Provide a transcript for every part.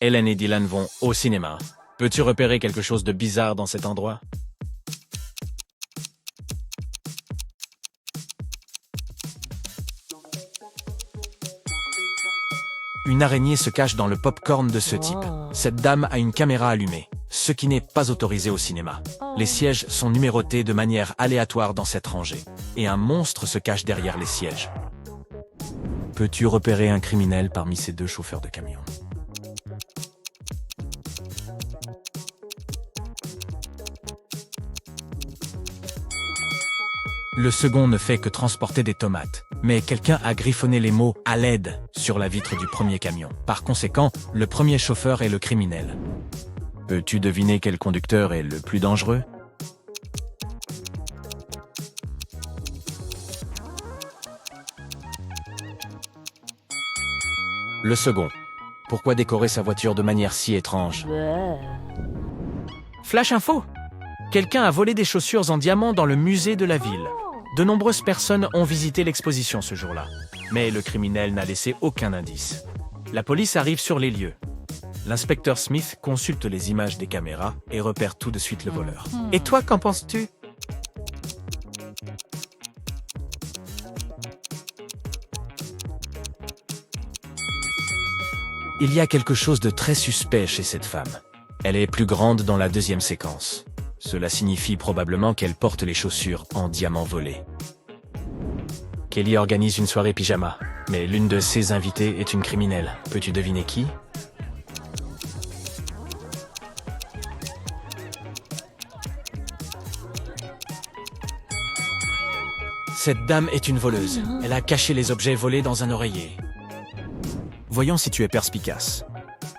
Hélène et Dylan vont au cinéma. Peux-tu repérer quelque chose de bizarre dans cet endroit? Une araignée se cache dans le pop-corn de ce type. Cette dame a une caméra allumée, ce qui n'est pas autorisé au cinéma. Les sièges sont numérotés de manière aléatoire dans cette rangée, et un monstre se cache derrière les sièges. Peux-tu repérer un criminel parmi ces deux chauffeurs de camion? Le second ne fait que transporter des tomates, mais quelqu'un a griffonné les mots « à l'aide » sur la vitre du premier camion. Par conséquent, le premier chauffeur est le criminel. Peux-tu deviner quel conducteur est le plus dangereux? Le second. Pourquoi décorer sa voiture de manière si étrange? Flash info! Quelqu'un a volé des chaussures en diamant dans le musée de la ville. De nombreuses personnes ont visité l'exposition ce jour-là, mais le criminel n'a laissé aucun indice. La police arrive sur les lieux. L'inspecteur Smith consulte les images des caméras et repère tout de suite le voleur. Et toi, qu'en penses-tu? Il y a quelque chose de très suspect chez cette femme. Elle est plus grande dans la deuxième séquence. Cela signifie probablement qu'elle porte les chaussures en diamant volé. Kelly organise une soirée pyjama, mais l'une de ses invitées est une criminelle. Peux-tu deviner qui? Cette dame est une voleuse. Elle a caché les objets volés dans un oreiller. Voyons si tu es perspicace.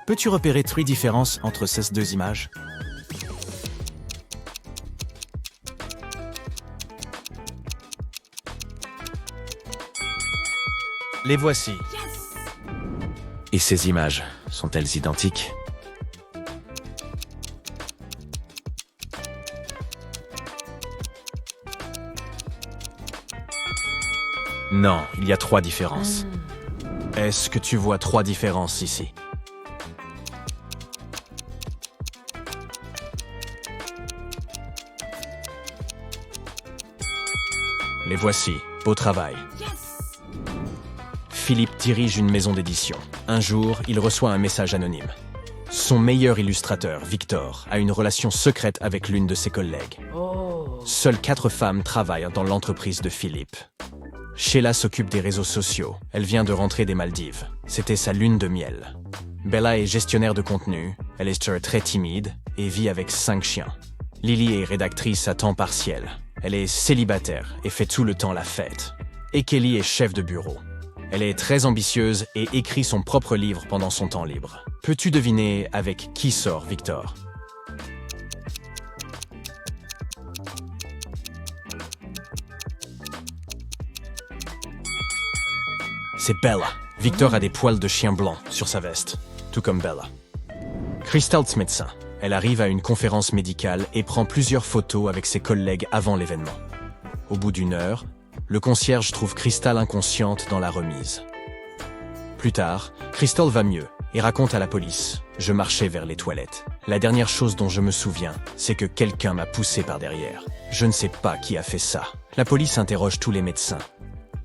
Peux-tu repérer 3 différences entre ces deux images? Les voici. Et ces images, sont-elles identiques? Non, il y a 3 différences. Est-ce que tu vois 3 différences ici? Les voici. Beau travail. Philippe dirige une maison d'édition. Un jour, il reçoit un message anonyme. Son meilleur illustrateur, Victor, a une relation secrète avec l'une de ses collègues. Seules 4 femmes travaillent dans l'entreprise de Philippe. Sheila s'occupe des réseaux sociaux. Elle vient de rentrer des Maldives. C'était sa lune de miel. Bella est gestionnaire de contenu. Elle est très timide et vit avec 5 chiens. Lily est rédactrice à temps partiel. Elle est célibataire et fait tout le temps la fête. Et Kelly est chef de bureau. Elle est très ambitieuse et écrit son propre livre pendant son temps libre. Peux-tu deviner avec qui sort Victor? C'est Bella. Victor a des poils de chien blanc sur sa veste, tout comme Bella. Crystal est médecin. Elle arrive à une conférence médicale et prend plusieurs photos avec ses collègues avant l'événement. Au bout d'1 heure, le concierge trouve Crystal inconsciente dans la remise. Plus tard, Crystal va mieux et raconte à la police « Je marchais vers les toilettes. La dernière chose dont je me souviens, c'est que quelqu'un m'a poussé par derrière. Je ne sais pas qui a fait ça. » La police interroge tous les médecins.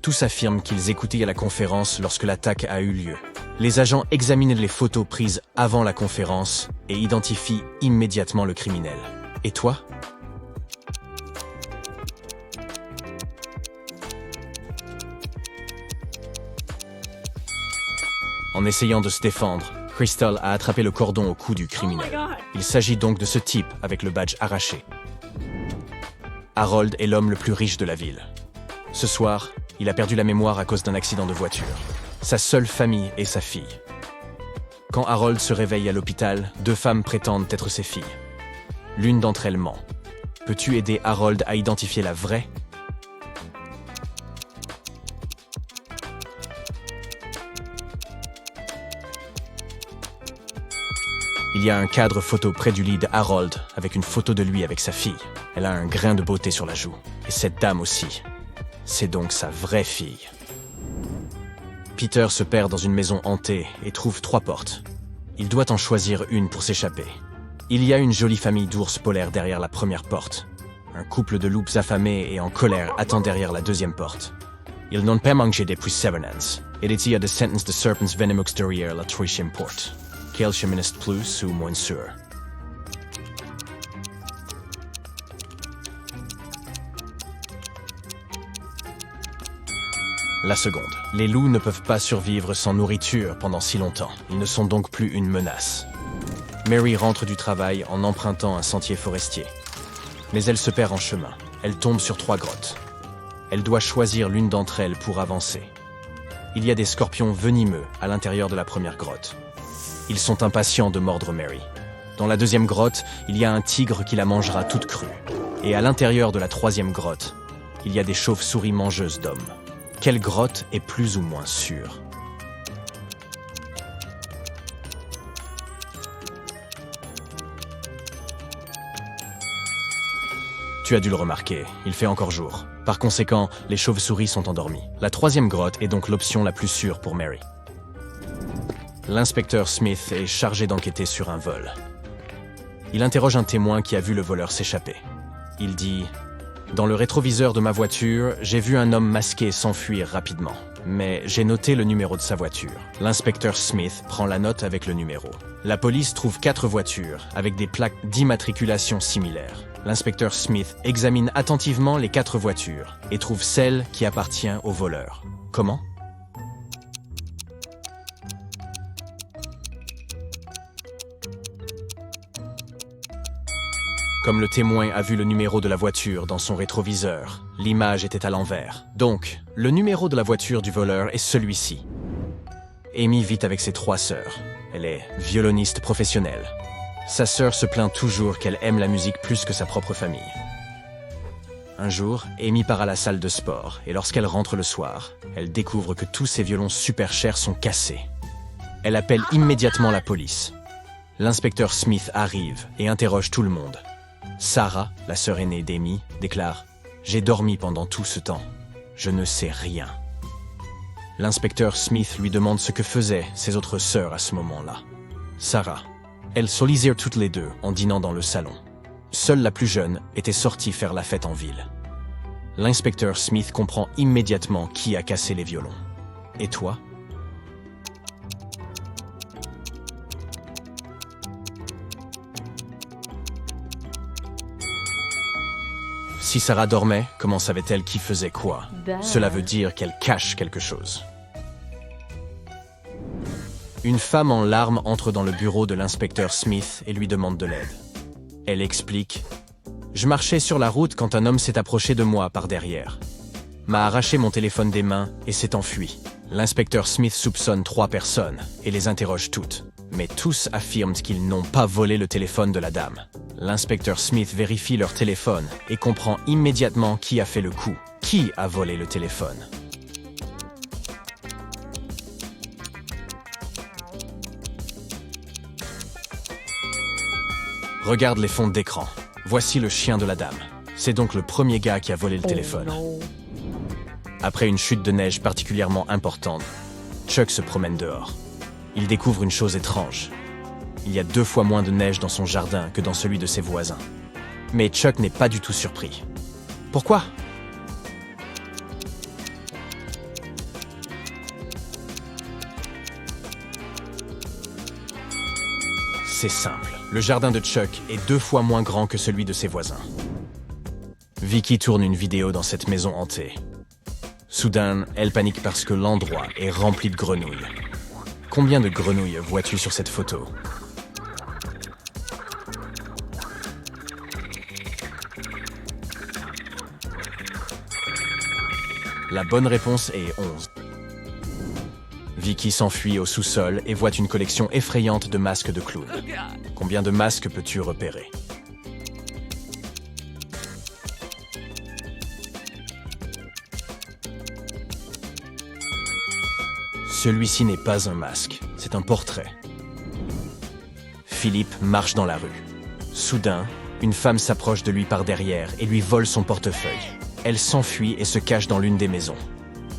Tous affirment qu'ils écoutaient à la conférence lorsque l'attaque a eu lieu. Les agents examinent les photos prises avant la conférence et identifient immédiatement le criminel. Et toi? En essayant de se défendre, Crystal a attrapé le cordon au cou du criminel. Il s'agit donc de ce type avec le badge arraché. Harold est l'homme le plus riche de la ville. Ce soir, il a perdu la mémoire à cause d'un accident de voiture. Sa seule famille est sa fille. Quand Harold se réveille à l'hôpital, 2 femmes prétendent être ses filles. L'une d'entre elles ment. Peux-tu aider Harold à identifier la vraie? Il y a un cadre photo près du lit de Harold avec une photo de lui avec sa fille. Elle a un grain de beauté sur la joue. Et cette dame aussi. C'est donc sa vraie fille. Peter se perd dans une maison hantée et trouve 3 portes. Il doit en choisir une pour s'échapper. Il y a une jolie famille d'ours polaires derrière la première porte. Un couple de loups affamés et en colère attend derrière la deuxième porte. Ils n'ont pas mangé depuis 7 ans. Et il y a des centaines de serpents venomeux derrière la troisième porte. Quel chemin est plus ou moins sûr? La seconde. Les loups ne peuvent pas survivre sans nourriture pendant si longtemps. Ils ne sont donc plus une menace. Mary rentre du travail en empruntant un sentier forestier. Mais elle se perd en chemin. Elle tombe sur 3 grottes. Elle doit choisir l'une d'entre elles pour avancer. Il y a des scorpions venimeux à l'intérieur de la première grotte. Ils sont impatients de mordre Mary. Dans la deuxième grotte, il y a un tigre qui la mangera toute crue. Et à l'intérieur de la troisième grotte, il y a des chauves-souris mangeuses d'hommes. Quelle grotte est plus ou moins sûre? Tu as dû le remarquer, il fait encore jour. Par conséquent, les chauves-souris sont endormies. La troisième grotte est donc l'option la plus sûre pour Mary. L'inspecteur Smith est chargé d'enquêter sur un vol. Il interroge un témoin qui a vu le voleur s'échapper. Il dit « Dans le rétroviseur de ma voiture, j'ai vu un homme masqué s'enfuir rapidement. Mais j'ai noté le numéro de sa voiture. » L'inspecteur Smith prend la note avec le numéro. La police trouve 4 voitures avec des plaques d'immatriculation similaires. L'inspecteur Smith examine attentivement les 4 voitures et trouve celle qui appartient au voleur. Comment? Comme le témoin a vu le numéro de la voiture dans son rétroviseur, l'image était à l'envers. Donc, le numéro de la voiture du voleur est celui-ci. Amy vit avec ses 3 sœurs. Elle est violoniste professionnelle. Sa sœur se plaint toujours qu'elle aime la musique plus que sa propre famille. Un jour, Amy part à la salle de sport et lorsqu'elle rentre le soir, elle découvre que tous ses violons super chers sont cassés. Elle appelle immédiatement la police. L'inspecteur Smith arrive et interroge tout le monde. Sarah, la sœur aînée d'Amy, déclare « J'ai dormi pendant tout ce temps. Je ne sais rien. » L'inspecteur Smith lui demande ce que faisaient ses autres sœurs à ce moment-là. Sarah. Elles solisirent toutes les deux en dînant dans le salon. Seule la plus jeune était sortie faire la fête en ville. L'inspecteur Smith comprend immédiatement qui a cassé les violons. Et toi? Si Sarah dormait, comment savait-elle qui faisait quoi? Cela veut dire qu'elle cache quelque chose. Une femme en larmes entre dans le bureau de l'inspecteur Smith et lui demande de l'aide. Elle explique « Je marchais sur la route quand un homme s'est approché de moi par derrière. M'a arraché mon téléphone des mains et s'est enfui. » L'inspecteur Smith soupçonne 3 personnes et les interroge toutes. Mais tous affirment qu'ils n'ont pas volé le téléphone de la dame. L'inspecteur Smith vérifie leur téléphone et comprend immédiatement qui a fait le coup. Qui a volé le téléphone? Regarde les fonds d'écran. Voici le chien de la dame. C'est donc le premier gars qui a volé le téléphone. Après une chute de neige particulièrement importante, Chuck se promène dehors. Il découvre une chose étrange. Il y a 2 fois moins de neige dans son jardin que dans celui de ses voisins. Mais Chuck n'est pas du tout surpris. Pourquoi? C'est simple. Le jardin de Chuck est 2 fois moins grand que celui de ses voisins. Vicky tourne une vidéo dans cette maison hantée. Soudain, elle panique parce que l'endroit est rempli de grenouilles. Combien de grenouilles vois-tu sur cette photo? La bonne réponse est 11. Vicky s'enfuit au sous-sol et voit une collection effrayante de masques de clowns. Combien de masques peux-tu repérer? Celui-ci n'est pas un masque, c'est un portrait. Philippe marche dans la rue. Soudain, une femme s'approche de lui par derrière et lui vole son portefeuille. Elle s'enfuit et se cache dans l'une des maisons.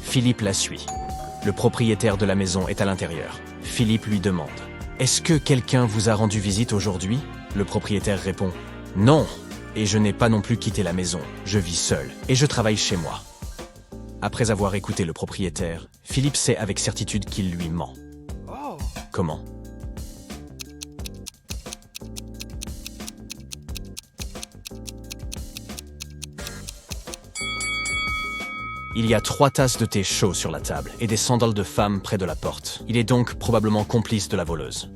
Philippe la suit. Le propriétaire de la maison est à l'intérieur. Philippe lui demande Est-ce que quelqu'un vous a rendu visite aujourd'hui? Le propriétaire répond « Non, et je n'ai pas non plus quitté la maison. Je vis seul, et je travaille chez moi. » Après avoir écouté le propriétaire, Philippe sait avec certitude qu'il lui ment. Comment? Il y a 3 tasses de thé chaud sur la table et des sandales de femme près de la porte. Il est donc probablement complice de la voleuse.